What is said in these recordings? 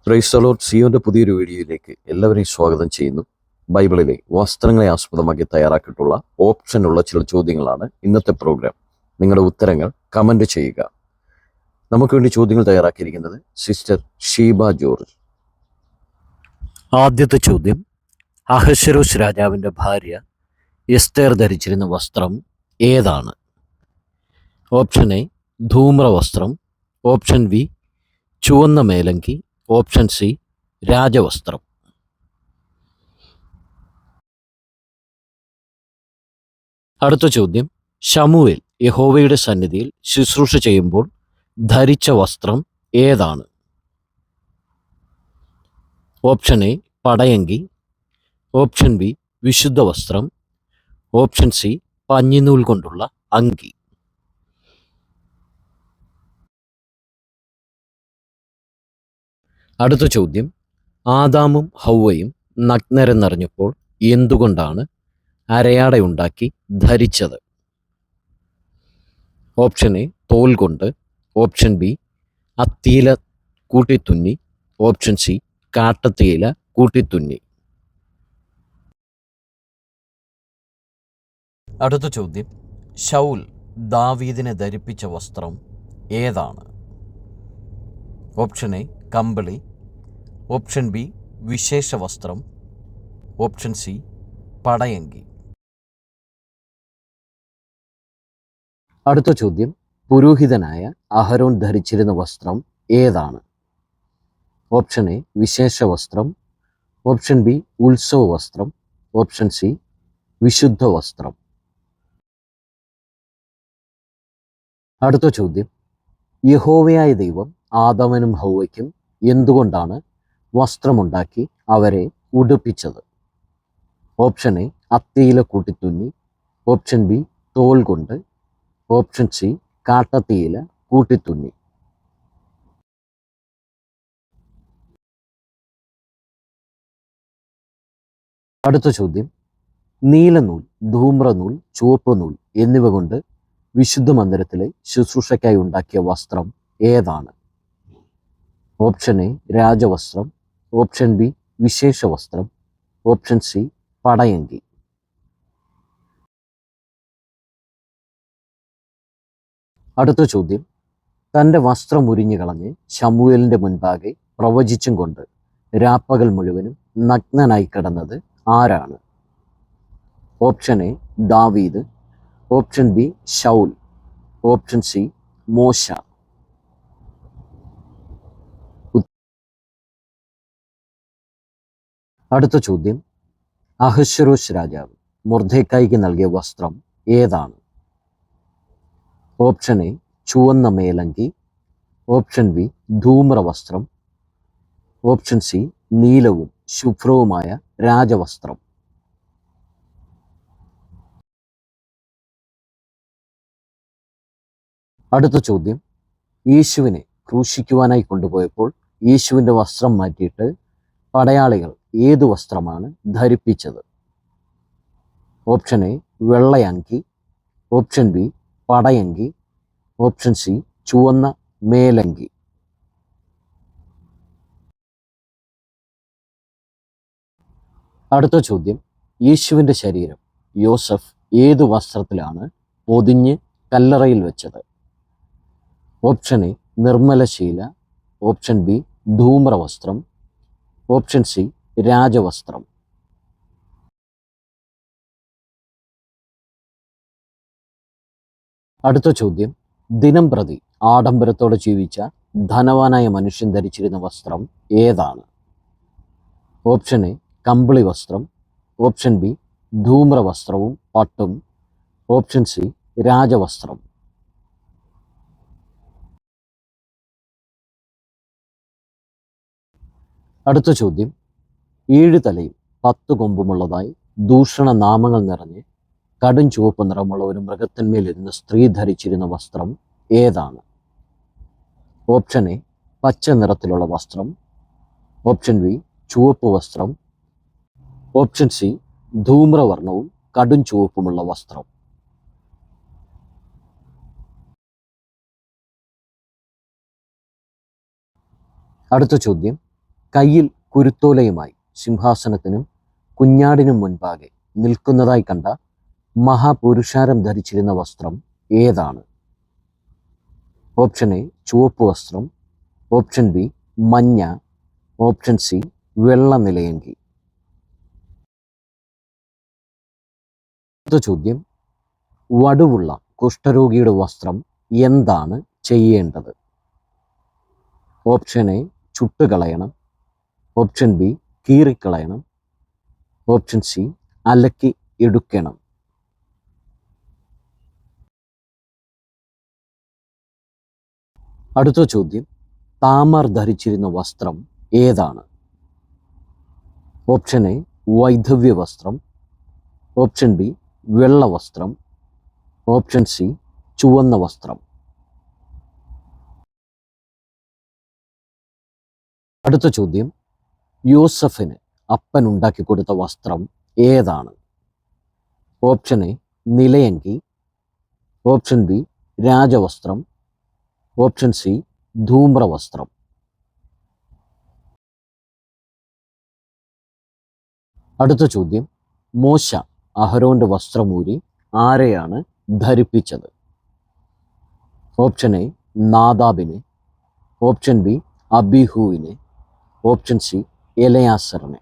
Praise the Lord. സിയോന്റെ പുതിയൊരു വീഡിയോയിലേക്ക് എല്ലാവരെയും സ്വാഗതം ചെയ്യുന്നു. ബൈബിളിലെ വസ്ത്രങ്ങളെ ആസ്പദമാക്കി തയ്യാറാക്കിയിട്ടുള്ള ഓപ്ഷനുള്ള ചില ചോദ്യങ്ങളാണ് ഇന്നത്തെ പ്രോഗ്രാം. നിങ്ങളുടെ ഉത്തരങ്ങൾ കമന്റ് ചെയ്യുക. നമുക്ക് വേണ്ടി ചോദ്യങ്ങൾ തയ്യാറാക്കിയിരിക്കുന്നത് സിസ്റ്റർ ഷീബ ജോർജ്. ആദ്യത്തെ ചോദ്യം, അഹശ്വേരോശ് രാജാവിൻ്റെ ഭാര്യ എസ്തേർ ധരിച്ചിരുന്ന വസ്ത്രം ഏതാണ്? ഓപ്ഷൻ എ ധൂമ്രവസ്ത്രം, ഓപ്ഷൻ ബി ചുവന്ന മേലങ്കി, ഓപ്ഷൻ സി രാജവസ്ത്രം. അടുത്ത ചോദ്യം, ശമൂവേൽ യഹോവയുടെ സന്നിധിയിൽ ശുശ്രൂഷ ചെയ്യുമ്പോൾ ധരിച്ച വസ്ത്രം ഏതാണ്? ഓപ്ഷൻ എ പടയങ്കി, ഓപ്ഷൻ ബി വിശുദ്ധ വസ്ത്രം, ഓപ്ഷൻ സി പഞ്ഞിനൂൽ കൊണ്ടുള്ള അങ്കി. അടുത്ത ചോദ്യം, ആദാമും ഹൗവയും നഗ്നരെന്നറിഞ്ഞപ്പോൾ എന്തുകൊണ്ടാണ് അരയാടയുണ്ടാക്കി ധരിച്ചത്? ഓപ്ഷൻ എ തോൽ കൊണ്ട്, ഓപ്ഷൻ ബി അത്തിയില കൂട്ടിത്തുന്നി, ഓപ്ഷൻ സി കാട്ടത്തിയില കൂട്ടിത്തുന്നി. അടുത്ത ചോദ്യം, ശൗൽ ദാവീദിനെ ധരിപ്പിച്ച വസ്ത്രം ഏതാണ്? ഓപ്ഷൻ എ കമ്പിളി, ഓപ്ഷൻ ബി വിശേഷ വസ്ത്രം, ഓപ്ഷൻ സി പടയങ്കി. അടുത്ത ചോദ്യം, പുരോഹിതനായ അഹരോൻ ധരിച്ചിരുന്ന വസ്ത്രം ഏതാണ്? ഓപ്ഷൻ എ വിശേഷ വസ്ത്രം, ഓപ്ഷൻ ബി ഉത്സവ വസ്ത്രം, ഓപ്ഷൻ സി വിശുദ്ധ വസ്ത്രം. അടുത്ത ചോദ്യം, യഹോവയായ ദൈവം ആദാമിനും ഹൗവയ്ക്കും എന്തുകൊണ്ടാണ് വസ്ത്രമുണ്ടാക്കി അവരെ ഉടുപ്പിച്ചത്? ഓപ്ഷൻ എ അത്തിയില കൂട്ടിത്തുന്നി, ഓപ്ഷൻ ബി തോൽ കൊണ്ട്, ഓപ്ഷൻ സി കാട്ടത്തിയില കൂട്ടിത്തുന്നി. അടുത്ത ചോദ്യം, നീലനൂൽ, ധൂമ്രനൂൽ, ചുവപ്പ് നൂൽ എന്നിവ കൊണ്ട് വിശുദ്ധ മന്ദിരത്തിലെ ശുശ്രൂഷയ്ക്കായി ഉണ്ടാക്കിയ വസ്ത്രം ഏതാണ്? ഓപ്ഷൻ എ രാജവസ്ത്രം, ഓപ്ഷൻ ബി വിശേഷ വസ്ത്രം, ഓപ്ഷൻ സി പടയങ്കി. അടുത്ത ചോദ്യം, തൻ്റെ വസ്ത്രം ഉരിഞ്ഞു കളഞ്ഞ് ശമൂവേലിൻ്റെ മുൻപാകെ പ്രവചിച്ചും കൊണ്ട് രാപ്പകൽ മുഴുവനും നഗ്നനായി കിടന്നത് ആരാണ്? ഓപ്ഷൻ എ ദാവീദ്, option B Saul, option C മോശ. അടുത്ത ചോദ്യം, അഹശ്വേരോശ് രാജാവ് മൊർദെഖായിക്ക് നൽകിയ വസ്ത്രം ഏതാണ്? ഓപ്ഷൻ എ ചുവന്ന മേലങ്കി, ഓപ്ഷൻ ബി ധൂമ്രവസ്ത്രം, ഓപ്ഷൻ സി നീലവും ശുഭ്രവുമായ രാജവസ്ത്രം. അടുത്ത ചോദ്യം, യേശുവിനെ ക്രൂശിക്കുവാനായി കൊണ്ടുപോയപ്പോൾ യേശുവിൻ്റെ വസ്ത്രം മാറ്റിയിട്ട് പടയാളികൾ ഏതു വസ്ത്രമാണ് ധരിപ്പിച്ചത്? ഓപ്ഷൻ എ വെള്ളയങ്കി, ഓപ്ഷൻ ബി പടയങ്കി, ഓപ്ഷൻ സി ചുവന്ന മേലങ്കി. അടുത്ത ചോദ്യം, യേശുവിൻ്റെ ശരീരം യോസഫ് ഏതു വസ്ത്രത്തിലാണ് പൊതിഞ്ഞ് കല്ലറയിൽ വെച്ചത്? ഓപ്ഷൻ എ നിർമ്മലശീല, ഓപ്ഷൻ ബി ധൂമ്രവസ്ത്രം, ഓപ്ഷൻ സി രാജവസ്ത്രം. അടുത്ത ചോദ്യം, ദിനം പ്രതി ആഡംബരത്തോടെ ജീവിച്ച ധനവാനായ മനുഷ്യൻ ധരിച്ചിരുന്ന വസ്ത്രം ഏതാണ്? ഓപ്ഷൻ എ കമ്പിളി വസ്ത്രം, ഓപ്ഷൻ ബി ധൂമ്രവസ്ത്രവും പട്ടും, ഓപ്ഷൻ സി രാജവസ്ത്രം. അടുത്ത ചോദ്യം, 7 തലയും 10 കൊമ്പുമുള്ളതായി ദൂഷണ നാമങ്ങൾ നിറഞ്ഞ് കടും ചുവപ്പ് നിറമുള്ള ഒരു മൃഗത്തിന്മേലിരുന്ന സ്ത്രീ ധരിച്ചിരുന്ന വസ്ത്രം ഏതാണ്? ഓപ്ഷൻ എ പച്ച നിറത്തിലുള്ള വസ്ത്രം, ഓപ്ഷൻ ബി ചുവപ്പ് വസ്ത്രം, ഓപ്ഷൻ സി ധൂമ്രവർണ്ണവും കടും ചുവപ്പുമുള്ള വസ്ത്രം. അടുത്ത ചോദ്യം, കയ്യിൽ കുരുത്തോലയുമായി സിംഹാസനത്തിനും കുഞ്ഞാടിനും മുൻപാകെ നിൽക്കുന്നതായി കണ്ട മഹാപുരുഷാരം ധരിച്ചിരുന്ന വസ്ത്രം ഏതാണ്? ഓപ്ഷൻ എ ചുവപ്പ് വസ്ത്രം, ഓപ്ഷൻ ബി മഞ്ഞ, ഓപ്ഷൻ സി വെള്ള നിലയങ്കി. അടുത്ത ചോദ്യം, വടുവുള്ള കുഷ്ഠരോഗിയുടെ വസ്ത്രം എന്താണ് ചെയ്യേണ്ടത്? ഓപ്ഷൻ എ ചുട്ടുകളയണം, ഓപ്ഷൻ ബി കീറിക്കളയണം, ഓപ്ഷൻ സി അലക്കി എടുക്കണം. അടുത്ത ചോദ്യം, താമർ ധരിച്ചിരുന്ന വസ്ത്രം ഏതാണ്? ഓപ്ഷൻ എ വൈധവ്യ വസ്ത്രം, ഓപ്ഷൻ ബി വെള്ള വസ്ത്രം, ഓപ്ഷൻ സി ചുവന്ന വസ്ത്രം. അടുത്ത ചോദ്യം, യോസഫിന് അപ്പൻ ഉണ്ടാക്കി കൊടുത്ത വസ്ത്രം ഏതാണ്? ഓപ്ഷൻ എ നിലയങ്കി, ഓപ്ഷൻ ബി രാജവസ്ത്രം, ഓപ്ഷൻ സി ധൂമ്രവസ്ത്രം. അടുത്ത ചോദ്യം, മോശ അഹരോന്റെ വസ്ത്രമൂരി ആരെയാണ് ധരിപ്പിച്ചത്? ഓപ്ഷൻ എ നാദാബിനെ, ഓപ്ഷൻ ബി അബിഹുവിനെ, ഓപ്ഷൻ സി എലയാസറിനെ.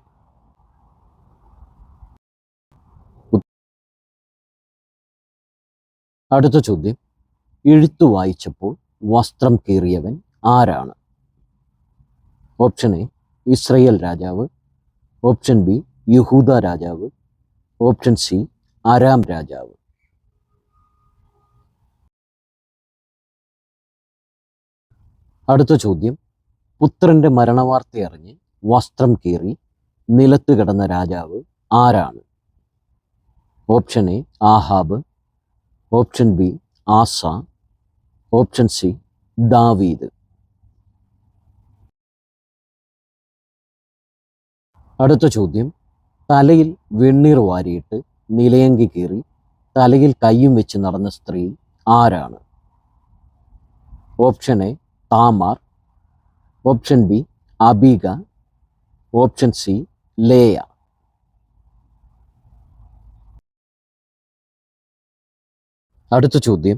അടുത്ത ചോദ്യം, എഴുത്തു വായിച്ചപ്പോൾ വസ്ത്രം കീറിയവൻ ആരാണ്? ഓപ്ഷൻ എ ഇസ്രയേൽ രാജാവ്, ഓപ്ഷൻ ബി യഹൂദ രാജാവ്, ഓപ്ഷൻ സി അരാം രാജാവ്. അടുത്ത ചോദ്യം, പുത്രന്റെ മരണവാർത്ത അറിഞ്ഞ് വസ്ത്രം കീറി നിലത്ത് കിടന്ന രാജാവ് ആരാണ്? Option A Ahab, option B Asa, option C ദാവീദ്. അടുത്ത ചോദ്യം, തലയിൽ വെണ്ണീർ വാരിയിട്ട് നിലയങ്കി കീറി തലയിൽ കയ്യും വെച്ച് നടന്ന സ്ത്രീ ആരാണ്? Option A Tamar, option B അബീഗ, ഓപ്ഷൻ സി ലേയ. അടുത്ത ചോദ്യം,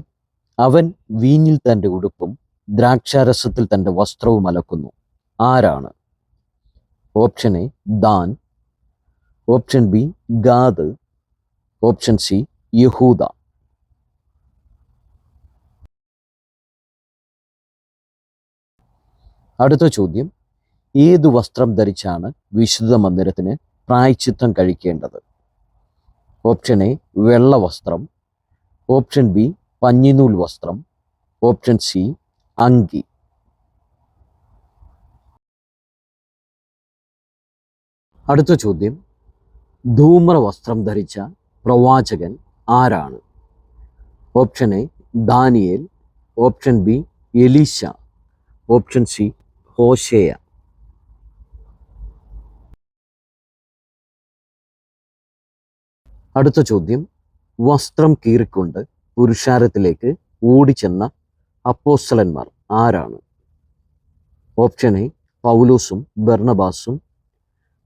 അവൻ വീഞ്ഞിൽ തൻ്റെ ഉടുപ്പും ദ്രാക്ഷാരസത്തിൽ തൻ്റെ വസ്ത്രവും അലക്കുന്നു ആരാണ്? Option A than, option B Gad, option C യഹൂദ. അടുത്ത ചോദ്യം, ഏതു വസ്ത്രം ധരിച്ചാണ് വിശുദ്ധ മന്ദിരത്തിന് പ്രായശ്ചിത്തം കഴിക്കേണ്ടത്? ഓപ്ഷൻ എ വെള്ള വസ്ത്രം, ഓപ്ഷൻ ബി പഞ്ഞിനൂൽ വസ്ത്രം, ഓപ്ഷൻ സി അങ്കി. അടുത്ത ചോദ്യം, ധൂമ്ര വസ്ത്രം ധരിച്ച പ്രവാചകൻ ആരാണ്? Option A Daniel, option B Elisha, option C ഹോശേയ. അടുത്ത ചോദ്യം, വസ്ത്രം കീറിക്കൊണ്ട് പുരുഷാരത്തിലേക്ക് ഓടിച്ചെന്ന അപ്പോസ്തലന്മാർ ആരാണ്? ഓപ്ഷൻ എ പൗലോസും ബർണബാസും,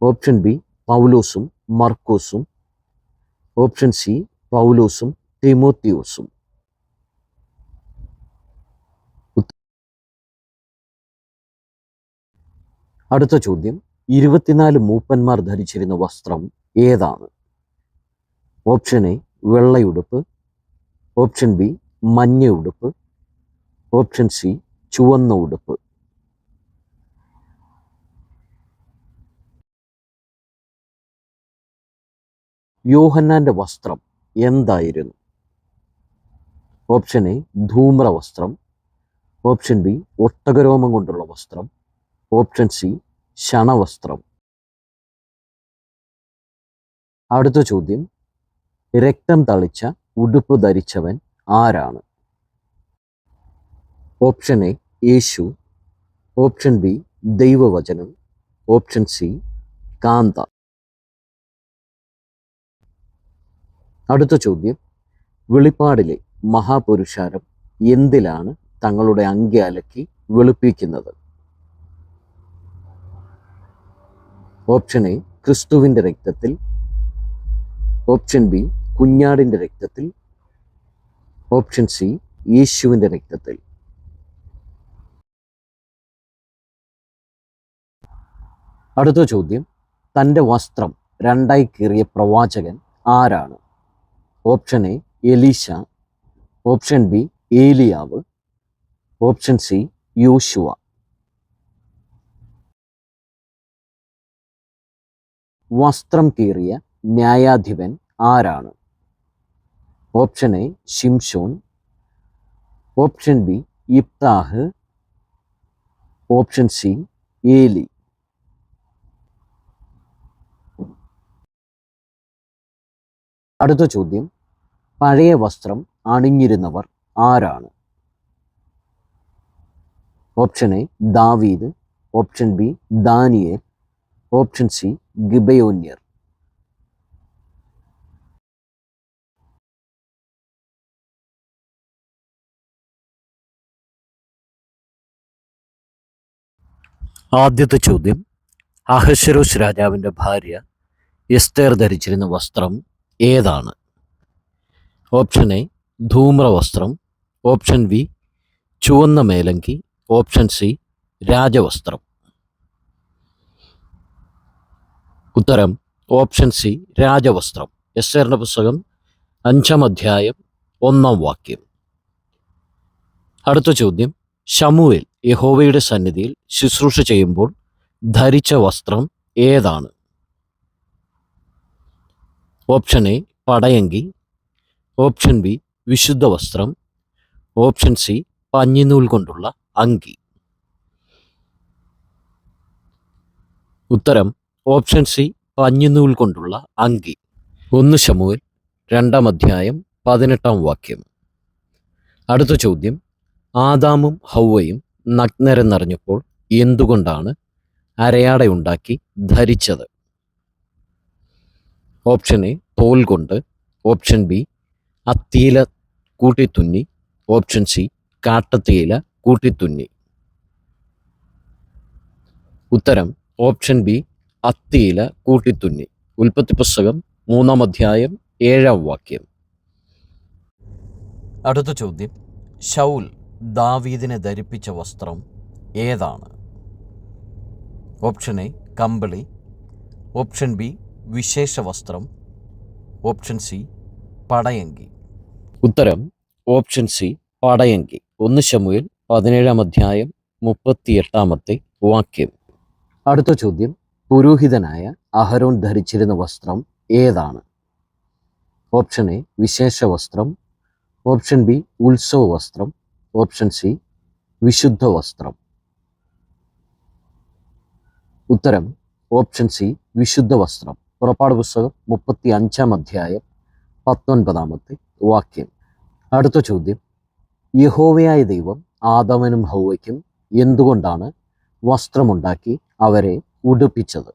ഓപ്ഷൻ ബി പൗലോസും മർക്കോസും, ഓപ്ഷൻ സി പൗലോസും തിമോത്തിയോസും. അടുത്ത ചോദ്യം, 24 മൂപ്പന്മാർ ധരിച്ചിരുന്ന വസ്ത്രം ഏതാണ്? ഓപ്ഷൻ എ വെള്ളയുടുപ്പ്, ഓപ്ഷൻ ബി മഞ്ഞ ഉടുപ്പ്, ഓപ്ഷൻ സി ചുവന്ന ഉടുപ്പ്. യോഹന്നാന്റെ വസ്ത്രം എന്തായിരുന്നു? ഓപ്ഷൻ എ ധൂമ്ര വസ്ത്രം, ഓപ്ഷൻ ബി ഒട്ടകരോമം കൊണ്ടുള്ള വസ്ത്രം, ഓപ്ഷൻ സി ശണവസ്ത്രം. അടുത്ത ചോദ്യം, രക്തം തളിച്ച ഉടുപ്പ് ധരിച്ചവൻ ആരാണ്? Option A Yeshu, option B ദൈവവചനം, ഓപ്ഷൻ സി കാന്ത. അടുത്ത ചോദ്യം, വെളിപ്പാടിലെ മഹാപുരുഷാരം എന്തിലാണ് തങ്ങളുടെ അങ്കി അലക്കി വെളുപ്പിക്കുന്നത്? ഓപ്ഷൻ എ ക്രിസ്തുവിൻ്റെ രക്തത്തിൽ, ഓപ്ഷൻ ബി കുഞ്ഞാടിൻ്റെ രക്തത്തിൽ, ഓപ്ഷൻ സി യേശുവിൻ്റെ രക്തത്തിൽ. അടുത്ത ചോദ്യം, തൻ്റെ വസ്ത്രം രണ്ടായി കീറിയ പ്രവാചകൻ ആരാണ്? Option A Elisha, option B ഏലിയാവ്, ഓപ്ഷൻ സി യോശുവ. വസ്ത്രം കീറിയ ന്യായാധിപൻ ആരാണ്? ഓപ്ഷൻ എ ശിംശോൻ, ഓപ്ഷൻ ബി യിപ്താഹ്, ഓപ്ഷൻ സി ഏലി. അടുത്ത ചോദ്യം, പഴയ വസ്ത്രം അണിഞ്ഞിരുന്നവർ ആരാണ്? ഓപ്ഷൻ എ ദാവീദ്, option B Daniel, option C ഗിബയോന്യർ. ആദ്യത്തെ ചോദ്യം, അഹശ്വേരോശ് രാജാവിൻ്റെ ഭാര്യ എസ്തേർ ധരിച്ചിരുന്ന വസ്ത്രം ഏതാണ്? ഓപ്ഷൻ എ ധൂമ്രവസ്ത്രം, ഓപ്ഷൻ ബി ചുവന്ന മേലങ്കി, ഓപ്ഷൻ സി രാജവസ്ത്രം. ഉത്തരം ഓപ്ഷൻ സി രാജവസ്ത്രം. എസ്തേറിൻ്റെ പുസ്തകം 5-ാം അധ്യായം 1-ാം വാക്യം. അടുത്ത ചോദ്യം, ശമൂവേൽ യഹോവയുടെ സന്നിധിയിൽ ശുശ്രൂഷ ചെയ്യുമ്പോൾ ധരിച്ച വസ്ത്രം ഏതാണ്? ഓപ്ഷൻ എ പടയങ്കി, ഓപ്ഷൻ ബി വിശുദ്ധ വസ്ത്രം, ഓപ്ഷൻ സി പഞ്ഞിനൂൽ കൊണ്ടുള്ള അങ്കി. ഉത്തരം ഓപ്ഷൻ സി പഞ്ഞിനൂൽ കൊണ്ടുള്ള അങ്കി. 1 ശമൂവേൽ 2-ാം അധ്യായം 18-ാം വാക്യം. അടുത്ത ചോദ്യം, ആദാമും ഹൗവയും നഗ്നരെന്നറിഞ്ഞപ്പോൾ എന്തുകൊണ്ടാണ് അരയാടയുണ്ടാക്കി ധരിച്ചത്? ഓപ്ഷൻ എ തോൽ കൊണ്ട്, ഓപ്ഷൻ ബി അത്തിയില കൂട്ടിത്തുന്നി, ഓപ്ഷൻ സി കാട്ടത്തിയില കൂട്ടിത്തുന്നി. ഉത്തരം ഓപ്ഷൻ ബി അത്തിയില കൂട്ടിത്തുന്നി. ഉൽപ്പത്തി പുസ്തകം 3-ാം അധ്യായം 7-ാം വാക്യം. അടുത്ത ചോദ്യം, ശൗൽ ദാവീദിനെ ധരിപ്പിച്ച വസ്ത്രം ഏതാണ്? ഓപ്ഷൻ എ കമ്പിളി, ഓപ്ഷൻ ബി വിശേഷ വസ്ത്രം, ഓപ്ഷൻ സി പടയങ്കി. ഉത്തരം ഓപ്ഷൻ സി പടയങ്കി. 1 ശമൂവേൽ 17-ാം അധ്യായം 38-ാമത്തെ വാക്യം. അടുത്ത ചോദ്യം, പുരോഹിതനായ അഹരോൻ ധരിച്ചിരുന്ന വസ്ത്രം ഏതാണ്? ഓപ്ഷൻ എ വിശേഷ വസ്ത്രം, ഓപ്ഷൻ ബി ഉത്സവ വസ്ത്രം, ഓപ്ഷൻ സി വിശുദ്ധ വസ്ത്രം. ഉത്തരം ഓപ്ഷൻ സി വിശുദ്ധ വസ്ത്രം. പുറപ്പാട് പുസ്തകം 35-ാം അധ്യായം 19-ാമത്തെ വാക്യം. അടുത്ത ചോദ്യം, യഹോവയായ ദൈവം ആദാമിനും ഹൗവയ്ക്കും എന്തുകൊണ്ടാണ് വസ്ത്രമുണ്ടാക്കി അവരെ ഉടുപ്പിച്ചത്?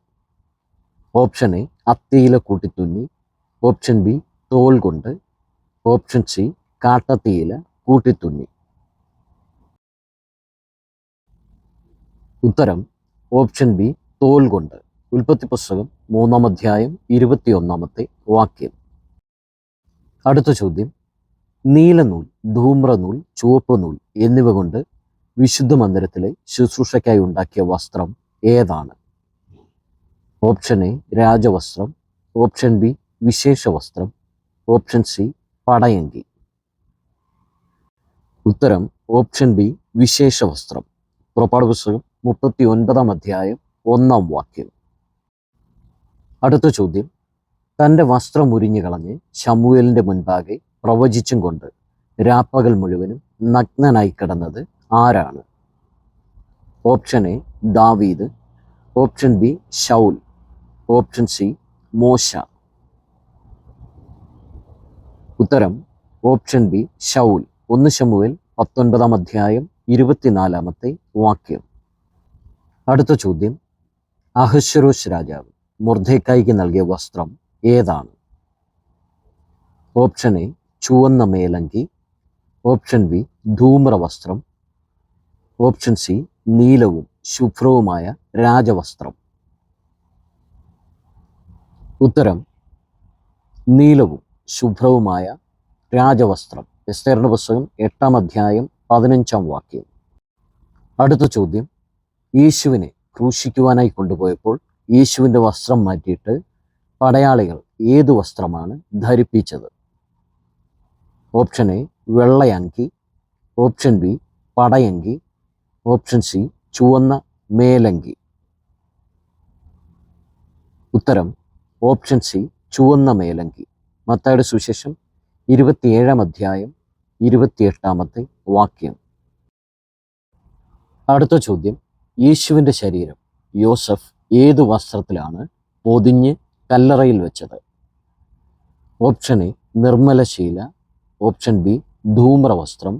ഓപ്ഷൻ എ അത്തിയില കൂട്ടിത്തുന്നി, ഓപ്ഷൻ ബി തോൽ കൊണ്ട്, ഓപ്ഷൻ സി കാട്ടത്തിയില കൂട്ടിത്തുന്നി. ഉത്തരം ഓപ്ഷൻ ബി തോൽ കൊണ്ട്. ഉൽപ്പത്തി പുസ്തകം 3-ാം അധ്യായം 21-ാമത്തെ വാക്യം. അടുത്ത ചോദ്യം, നീലനൂൽ, ധൂമ്രനൂൽ, ചുവപ്പ് നൂൽ എന്നിവ കൊണ്ട് വിശുദ്ധ മന്ദിരത്തിലെ ശുശ്രൂഷയ്ക്കായി ഉണ്ടാക്കിയ വസ്ത്രം ഏതാണ്? ഓപ്ഷൻ എ രാജവസ്ത്രം, ഓപ്ഷൻ ബി വിശേഷ വസ്ത്രം, ഓപ്ഷൻ സി പടയങ്കി. ഉത്തരം ഓപ്ഷൻ ബി വിശേഷ വസ്ത്രം. പുറപ്പാട് പുസ്തകം 39-ാം അധ്യായം 1-ാം വാക്യം. അടുത്ത ചോദ്യം, തൻ്റെ വസ്ത്രം ഉരിഞ്ഞു കളഞ്ഞ് ശമൂവേലിൻ്റെ മുൻപാകെ പ്രവചിച്ചും കൊണ്ട് രാപ്പകൽ മുഴുവനും നഗ്നനായി കിടന്നത് ആരാണ്? ഓപ്ഷൻ എ ദാവീദ്, option B Saul, option C മോശ. ഉത്തരം ഓപ്ഷൻ ബി ശൗൽ. 1 ശമൂവേൽ 19-ാം അധ്യായം 24-ാമത്തെ വാക്യം. അടുത്ത ചോദ്യം, അഹശ്വേരോശ് രാജാവ് മൊർദെഖായിക്ക് നൽകിയ വസ്ത്രം ഏതാണ്? ഓപ്ഷൻ എ ചുവന്ന മേലങ്കി, ഓപ്ഷൻ ബി ധൂമ്രവസ്ത്രം, ഓപ്ഷൻ സി നീലവും ശുഭ്രവുമായ രാജവസ്ത്രം. ഉത്തരം നീലവും ശുഭ്രവുമായ രാജവസ്ത്രം. എസ്തേറിന്റെ പുസ്തകം 8-ാം അധ്യായം 15-ാം വാക്യം. അടുത്ത ചോദ്യം, യേശുവിനെ ക്രൂശിക്കുവാനായി കൊണ്ടുപോയപ്പോൾ യേശുവിൻ്റെ വസ്ത്രം മാറ്റിയിട്ട് പടയാളികൾ ഏതു വസ്ത്രമാണ് ധരിപ്പിച്ചത്? ഓപ്ഷൻ എ വെള്ളയങ്കി, ഓപ്ഷൻ ബി പടയങ്കി, ഓപ്ഷൻ സി ചുവന്ന മേലങ്കി. ഉത്തരം ഓപ്ഷൻ സി ചുവന്ന മേലങ്കി. മത്തായിയുടെ സുവിശേഷം 27-ാം അധ്യായം 28-ാമത്തെ വാക്യം. അടുത്ത ചോദ്യം, യേശുവിൻ്റെ ശരീരം യോസഫ് ഏതു വസ്ത്രത്തിലാണ് പൊതിഞ്ഞ് കല്ലറയിൽ വെച്ചത്? ഓപ്ഷൻ എ നിർമ്മലശീല, ഓപ്ഷൻ ബി ധൂമ്രവസ്ത്രം,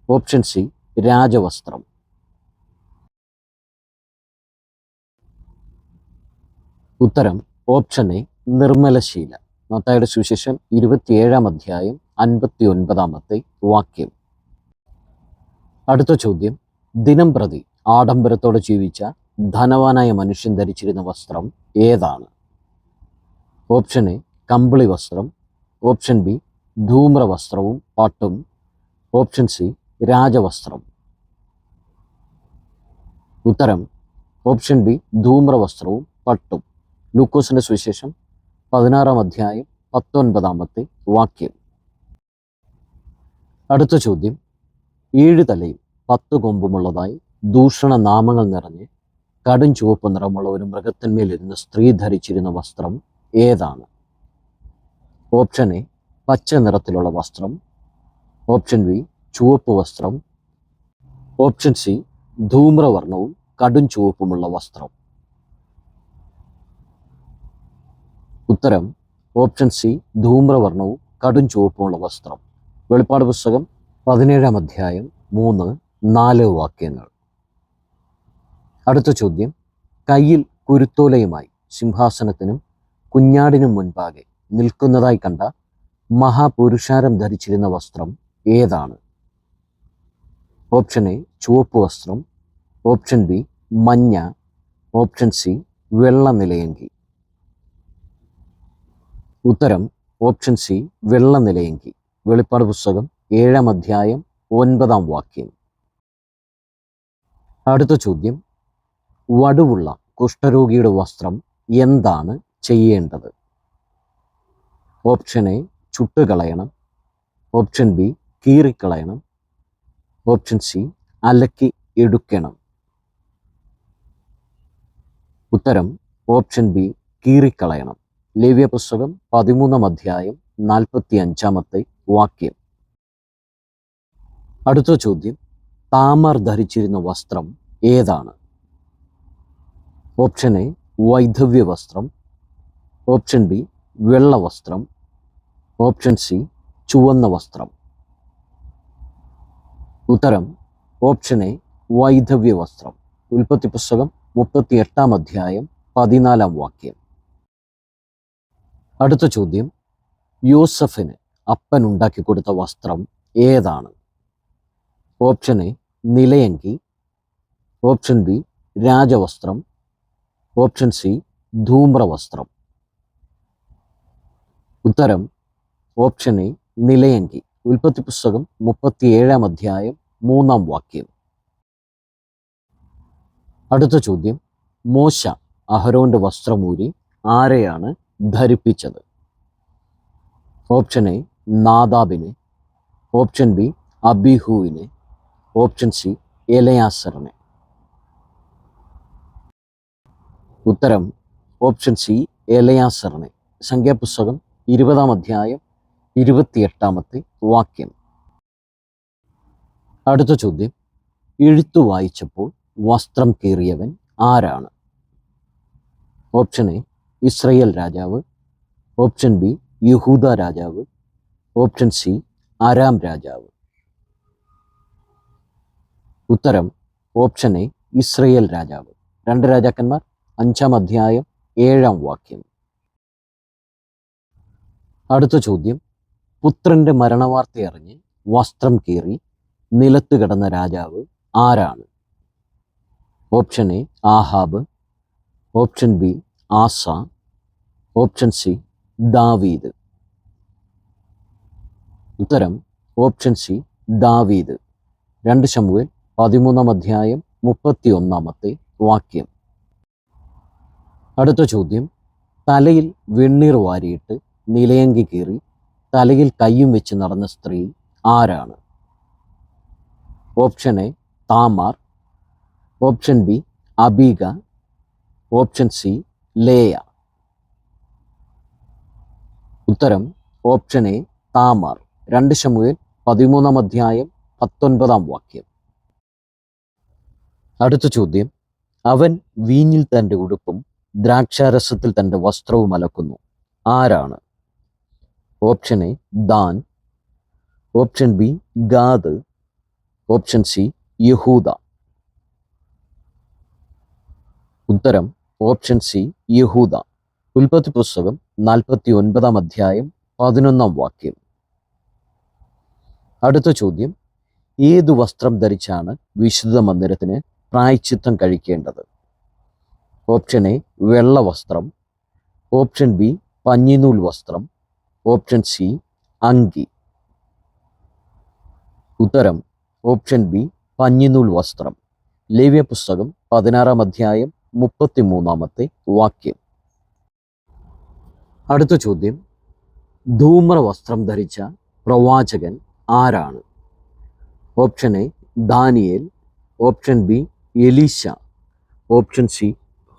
ഓപ്ഷൻ സി രാജവസ്ത്രം. ഉത്തരം ഓപ്ഷൻ എ നിർമ്മലശീല. മത്തായിയുടെ സുവിശേഷം 27-ാം അധ്യായം 59-ാമത്തെ വാക്യം. അടുത്ത ചോദ്യം, ദിനം പ്രതി ആഡംബരത്തോടെ ജീവിച്ച ധനവാനായ മനുഷ്യൻ ധരിച്ചിരുന്ന വസ്ത്രം ഏതാണ്? ഓപ്ഷൻ എ കമ്പിളി വസ്ത്രം, ഓപ്ഷൻ ബി ധൂമ്രവസ്ത്രവും പട്ടും, ഓപ്ഷൻ സി രാജവസ്ത്രം. ഉത്തരം ഓപ്ഷൻ ബി ധൂമ്രവസ്ത്രവും പട്ടും. ലൂക്കോസിന്റെ സുവിശേഷം 16-ാം അധ്യായം 19-ാമത്തെ വാക്യം. അടുത്ത ചോദ്യം, 7 തലയും 10 കൊമ്പുമുള്ളതായി ദൂഷണ നാമങ്ങൾ നിറഞ്ഞ് കടും ചുവപ്പ് നിറമുള്ള ഒരു മൃഗത്തിന്മേലിരുന്ന് സ്ത്രീ ധരിച്ചിരുന്ന വസ്ത്രം ഏതാണ്? ഓപ്ഷൻ എ പച്ച നിറത്തിലുള്ള വസ്ത്രം, ഓപ്ഷൻ ബി ചുവപ്പ് വസ്ത്രം, ഓപ്ഷൻ സി ധൂമ്രവർണവും കടും ചുവപ്പുമുള്ള വസ്ത്രം. ഉത്തരം ഓപ്ഷൻ സി ധൂമ്രവർണവും കടും ചുവപ്പുമുള്ള വസ്ത്രം. വെളിപ്പാട് പുസ്തകം 17-ാം അധ്യായം 3-4 വാക്യങ്ങൾ. അടുത്ത ചോദ്യം, കയ്യിൽ കുരുത്തോലയുമായി സിംഹാസനത്തിനും കുഞ്ഞാടിനും മുൻപാകെ നിൽക്കുന്നതായി കണ്ട മഹാപുരുഷാരം ധരിച്ചിരുന്ന വസ്ത്രം ഏതാണ്? ഓപ്ഷൻ എ ചുവപ്പ് വസ്ത്രം, ഓപ്ഷൻ ബി മഞ്ഞ, ഓപ്ഷൻ സി വെള്ള നിലയങ്കി. ഉത്തരം ഓപ്ഷൻ സി വെള്ള നിലയങ്കി. വെളിപ്പാട് പുസ്തകം 7-ാം അധ്യായം 9-ാം വാക്യം. അടുത്ത ചോദ്യം, വടുവുള്ള കുഷ്ഠരോഗിയുടെ വസ്ത്രം എന്താണ് ചെയ്യേണ്ടത്? ഓപ്ഷൻ എ ചുട്ടുകളയണം, ഓപ്ഷൻ ബി കീറിക്കളയണം, ഓപ്ഷൻ സി അലക്കി എടുക്കണം. ഉത്തരം ഓപ്ഷൻ ബി കീറിക്കളയണം. ലേവ്യ പുസ്തകം 13-ാം അധ്യായം 45-ാമത്തെ വാക്യം. അടുത്ത ചോദ്യം, താമാർ ധരിച്ചിരുന്ന വസ്ത്രം ഏതാണ്? ഓപ്ഷൻ എ വൈധവ്യ വസ്ത്രം, ഓപ്ഷൻ ബി വെള്ള വസ്ത്രം, ഓപ്ഷൻ സി ചുവന്ന വസ്ത്രം. ഉത്തരം ഓപ്ഷൻ എ വൈധവ്യ വസ്ത്രം. ഉൽപ്പത്തി പുസ്തകം 38-ാം അധ്യായം 14-ാം വാക്യം. അടുത്ത ചോദ്യം, യോസഫിന് അപ്പൻ ഉണ്ടാക്കി കൊടുത്ത വസ്ത്രം ഏതാണ്? ഓപ്ഷൻ എ നിലയങ്കി, ഓപ്ഷൻ ബി രാജവസ്ത്രം, ഓപ്ഷൻ സി ധൂമ്രവസ്ത്രം. ഉത്തരം ഓപ്ഷൻ എ നിലയങ്കി. ഉൽപ്പത്തി പുസ്തകം 37-ാം അധ്യായം 3-ാം വാക്യം. അടുത്ത ചോദ്യം, മോശ അഹരോന്റെ വസ്ത്രമൂരി ആരെയാണ് ധരിപ്പിച്ചത്? ഓപ്ഷൻ എ നാദാബിനെ, ഓപ്ഷൻ ബി അബിഹുവിനെ, ഓപ്ഷൻ സി എലയാസറിനെ. ഉത്തരം ഓപ്ഷൻ സി എലയാസറിനെ. സംഖ്യാപുസ്തകം 20-ാം അധ്യായം 28-ാമത്തെ വാക്യം. അടുത്ത ചോദ്യം, എഴുത്തു വായിച്ചപ്പോൾ വസ്ത്രം കീറിയവൻ ആരാണ്? ഓപ്ഷൻ എ ഇസ്രയേൽ രാജാവ്, ഓപ്ഷൻ ബി യഹൂദ രാജാവ്, ഓപ്ഷൻ സി അരാം രാജാവ്. ഉത്തരം ഓപ്ഷൻ എ ഇസ്രയേൽ രാജാവ്. 2 രാജാക്കന്മാർ 5-ാം അധ്യായം 7-ാം വാക്യം. അടുത്ത ചോദ്യം, പുത്രന്റെ മരണവാർത്ത അറിഞ്ഞ് വസ്ത്രം കീറി നിലത്ത് കിടന്ന രാജാവ് ആരാണ്? Option A Ahab, option B Asa, option C ദാവീദ്. ഉത്തരം ഓപ്ഷൻ സി ദാവീദ്. 2 ശമൂവേൽ 13 അധ്യായം 31 വാക്യം. അടുത്ത ചോദ്യം, തലയിൽ വെണ്ണീർ വാരിയിട്ട് നിലയങ്കി കീറി തലയിൽ കയ്യും വെച്ച് നടന്ന സ്ത്രീ ആരാണ്? Option A Tamar, option B അബീഗ, ഓപ്ഷൻ സി ലേയ. ഉത്തരം ഓപ്ഷൻ എ താമാർ. 2 ശമൂവേൽ 13 അധ്യായം 19 വാക്യം. അടുത്ത ചോദ്യം, അവൻ വീഞ്ഞിൽ തൻ്റെ ഉടുപ്പും ദ്രാക്ഷാരസത്തിൽ തൻ്റെ വസ്ത്രവും അലക്കുന്നു ആരാണ്? Option A than, option B Gad, option C യഹൂദ. ഉത്തരം ഓപ്ഷൻ സി യഹൂദ. ഉൽപ്പത്തി പുസ്തകം 49 അധ്യായം 11 വാക്യം. അടുത്ത ചോദ്യം, ഏതു വസ്ത്രം ധരിച്ചാണ് വിശുദ്ധ മന്ദിരത്തിന് പ്രായശ്ചിത്തം കഴിക്കേണ്ടത്? ഓപ്ഷൻ എ വെള്ള വസ്ത്രം, ഓപ്ഷൻ ബി പഞ്ഞിനൂൽ വസ്ത്രം, ഓപ്ഷൻ സി അങ്കി. ഉത്തരം ഓപ്ഷൻ ബി പഞ്ഞിനൂൽ വസ്ത്രം. ലേവ്യ പുസ്തകം 16 അധ്യായം 33 വാക്യം. അടുത്ത ചോദ്യം, ധൂമ്ര വസ്ത്രം ധരിച്ച പ്രവാചകൻ ആരാണ്? Option A Daniel, option B Elisha, option C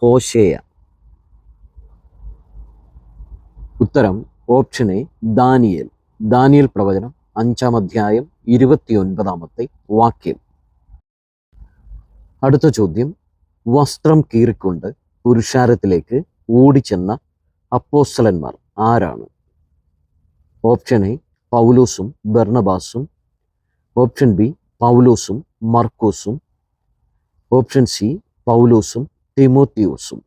ഹോശേയ. ഉത്തരം ഓപ്ഷൻ എ ദാനിയേൽ. ദാനിയേൽ പ്രവചനം 5 അധ്യായം 29 വാക്യം. അടുത്ത ചോദ്യം, വസ്ത്രം കീറിക്കൊണ്ട് പുരുഷാരത്തിലേക്ക് ഓടിച്ചെന്ന അപ്പോസ്തലന്മാർ ആരാണ്? ഓപ്ഷൻ എ പൗലോസും ബർണബാസും, ഓപ്ഷൻ ബി പൗലോസും മർക്കോസും, ഓപ്ഷൻ സി പൗലോസും തിമോത്തിയോസും.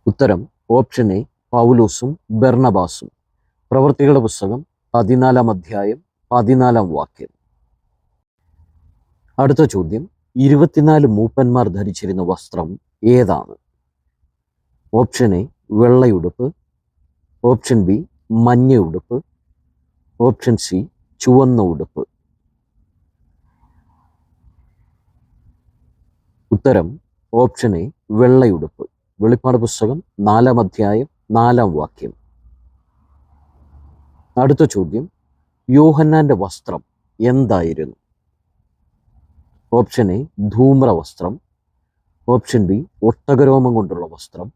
ഉത്തരം ഓപ്ഷൻ എ പൗലോസും ബർണബാസും. പ്രവൃത്തികളുടെ പുസ്തകം 14 അധ്യായം 14 വാക്യം. അടുത്ത ചോദ്യം, 24 മൂപ്പന്മാർ ധരിച്ചിരുന്ന വസ്ത്രം ഏതാണ്? ഓപ്ഷൻ എ വെള്ളയുടുപ്പ്, ഓപ്ഷൻ ബി മഞ്ഞ ഉടുപ്പ്, ഓപ്ഷൻ സി ചുവന്ന ഉടുപ്പ്. ഉത്തരം ഓപ്ഷൻ എ വെള്ളയുടുപ്പ്. വെളിപ്പാട് പുസ്തകം 4 അധ്യായം 4 വാക്യം. അടുത്ത ചോദ്യം, യോഹന്നാന്റെ വസ്ത്രം എന്തായിരുന്നു? ഓപ്ഷൻ എ ധൂമ്ര വസ്ത്രം, ഓപ്ഷൻ ബി ഒട്ടകരോമം കൊണ്ടുള്ള വസ്ത്രം,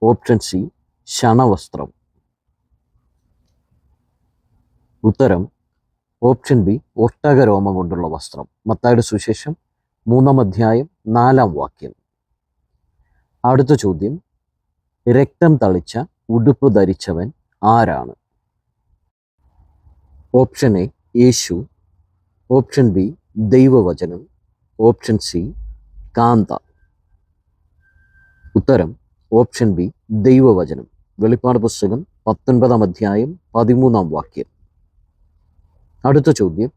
ഓപ്ഷൻ സി ശണവസ്ത്രം. ഉത്തരം ഓപ്ഷൻ ബി ഒട്ടകരോമം കൊണ്ടുള്ള വസ്ത്രം. മത്തായിയുടെ സുവിശേഷം 3 അധ്യായം 4 വാക്യം. അടുത്ത ചോദ്യം, രക്തം തളിച്ച ഉടുപ്പ് ധരിച്ചവൻ ആരാണ്? Option A Yeshu, option B ദൈവവചനം, ഓപ്ഷൻ സി കാന്ത. ഉത്തരം ഓപ്ഷൻ ബി ദൈവവചനം. വെളിപ്പാട് പുസ്തകം 19 അധ്യായം 13 വാക്യം. അടുത്ത ചോദ്യം,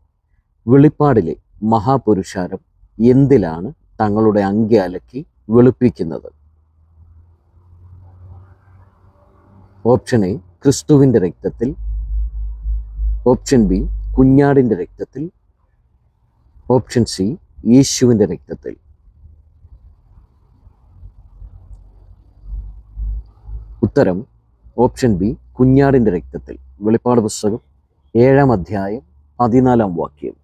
വെളിപ്പാടിലെ മഹാപുരുഷാരം എന്തിലാണ് തങ്ങളുടെ അങ്കി അലക്കി വെളുപ്പിക്കുന്നത്? ഓപ്ഷൻ എ ക്രിസ്തുവിൻ്റെ രക്തത്തിൽ, ഓപ്ഷൻ ബി കുഞ്ഞാടിൻ്റെ രക്തത്തിൽ, ഓപ്ഷൻ സി യേശുവിൻ്റെ രക്തത്തിൽ. ഉത്തരം ഓപ്ഷൻ ബി കുഞ്ഞാടിൻ്റെ രക്തത്തിൽ. വെളിപ്പാട് പുസ്തകം 7 അധ്യായം 14 വാക്യം.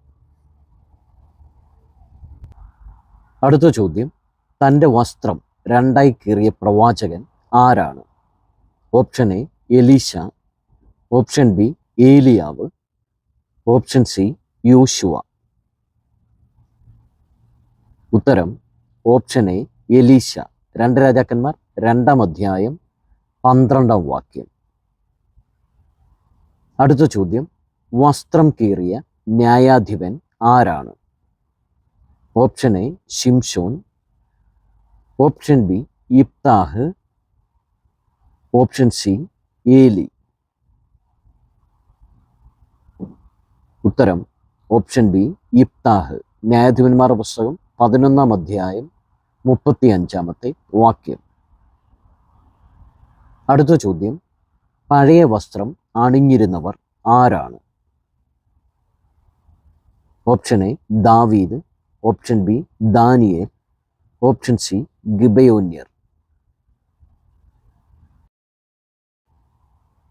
അടുത്ത ചോദ്യം, തൻ്റെ വസ്ത്രം 2 കീറിയ പ്രവാചകൻ ആരാണ്? Option A Elisha, option B ഏലിയാവ്, ഓപ്ഷൻ സി യോശുവ. ഉത്തരം ഓപ്ഷൻ എ എലീശ. 2 രാജാക്കന്മാർ 2 അധ്യായം 12 വാക്യം. അടുത്ത ചോദ്യം, വസ്ത്രം കീറിയ ന്യായാധിപൻ ആരാണ്? ഓപ്ഷൻ എ ശിംശോൻ, ഓപ്ഷൻ ബി യിപ്താഹ്, ഓപ്ഷൻ സി ഏലി. ഉത്തരം ഓപ്ഷൻ ബി യിപ്താഹ്. ന്യായാധിപന്മാരുടെ പുസ്തകം 11 അധ്യായം 35 വാക്യം. അടുത്ത ചോദ്യം, പഴയ വസ്ത്രം അണിഞ്ഞിരുന്നവർ ആരാണ്? ഓപ്ഷൻ എ ദാവീദ്, option B Daniel, option C ഗിബയോന്യർ.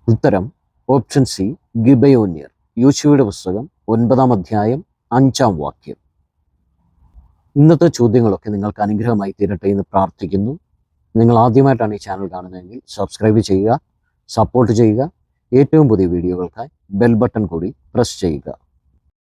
ഉത്തരം ഓപ്ഷൻ സി ഗിബയോന്യർ. യോശുവയുടെ പുസ്തകം 9-ാം അധ്യായം 5-ാം വാക്യം. ഇന്നത്തെ ചോദ്യങ്ങളൊക്കെ നിങ്ങൾക്ക് അനുഗ്രഹമായി തീരട്ടെ എന്ന് പ്രാർത്ഥിക്കുന്നു. നിങ്ങൾ ആദ്യമായിട്ടാണ് ഈ ചാനൽ കാണുന്നതെങ്കിൽ സബ്സ്ക്രൈബ് ചെയ്യുക, സപ്പോർട്ട് ചെയ്യുക. ഏറ്റവും പുതിയ വീഡിയോകൾക്കായി ബെൽ ബട്ടൺ കൂടി പ്രസ് ചെയ്യുക.